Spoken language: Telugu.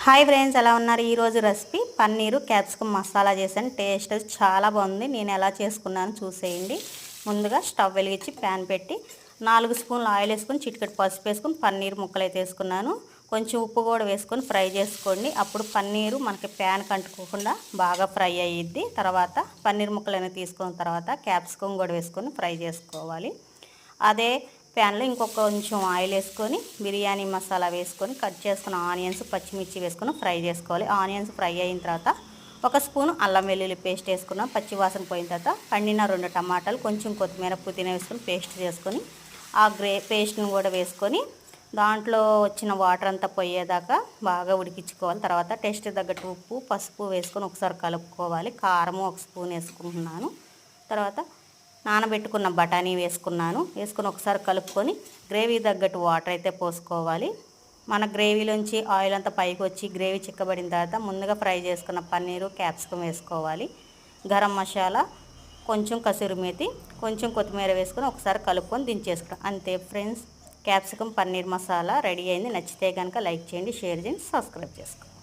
హాయ్ ఫ్రెండ్స్, ఎలా ఉన్నారు? ఈరోజు రెసిపీ పన్నీరు క్యాప్సికమ్ మసాలా చేశాను. టేస్ట్ చాలా బాగుంది. నేను ఎలా చేసుకున్నాను చూసేయండి. ముందుగా స్టవ్ వెలిగించి ప్యాన్ పెట్టి 4 స్పూన్లు ఆయిల్ వేసుకొని చిటికెడు పసుపు వేసుకొని పన్నీరు ముక్కలు అయితే వేసుకున్నాను. కొంచెం ఉప్పు కూడా వేసుకొని ఫ్రై చేసుకోండి. అప్పుడు పన్నీరు మనకి ప్యాన్ కంటుకోకుండా బాగా ఫ్రై అయ్యిద్ది. తర్వాత పన్నీర్ ముక్కలు తీసుకున్న తర్వాత క్యాప్సికమ్ కూడా వేసుకొని ఫ్రై చేసుకోవాలి. అదే ప్యాన్లో కొంచెం ఆయిల్ వేసుకొని బిర్యానీ మసాలా వేసుకొని కట్ చేసుకున్న ఆనియన్స్ పచ్చిమిర్చి వేసుకొని ఫ్రై చేసుకోవాలి. ఆనియన్స్ ఫ్రై అయిన తర్వాత 1 స్పూన్ అల్లం వెల్లుల్లి పేస్ట్ వేసుకున్నాం. పచ్చివాసన పోయిన తర్వాత పండిన 2 టమాటాలు కొంచెం కొత్తిమీర పుదీనా వేసుకొని పేస్ట్ చేసుకొని ఆ పేస్ట్ని కూడా వేసుకొని దాంట్లో వచ్చిన వాటర్ అంతా పోయేదాకా బాగా ఉడికించుకోవాలి. తర్వాత టేస్ట్ తగ్గట్టు ఉప్పు పసుపు వేసుకొని ఒకసారి కలుపుకోవాలి. కారం 1 స్పూన్ వేసుకుంటున్నాను. తర్వాత నానబెట్టుకున్న బఠానీ వేసుకొని ఒకసారి కలుపుకొని గ్రేవీ తగ్గట్టు వాటర్ అయితే పోసుకోవాలి. మన గ్రేవీలోంచి ఆయిల్ అంతా పైకి వచ్చి గ్రేవీ చిక్కబడిన తర్వాత ముందుగా ఫ్రై చేసుకున్న పన్నీరు క్యాప్సికమ్ వేసుకోవాలి. గరం మసాలా, కొంచెం కసూరి మేతి, కొంచెం కొత్తిమీర వేసుకొని ఒకసారి కలుపుకొని దించేసుకోవడం. అంతే friends, capsicum paneer masala ready అయింది. నచ్చితే కనుక లైక్ చేయండి, షేర్ చేయండి, సబ్స్క్రైబ్ చేసుకోండి.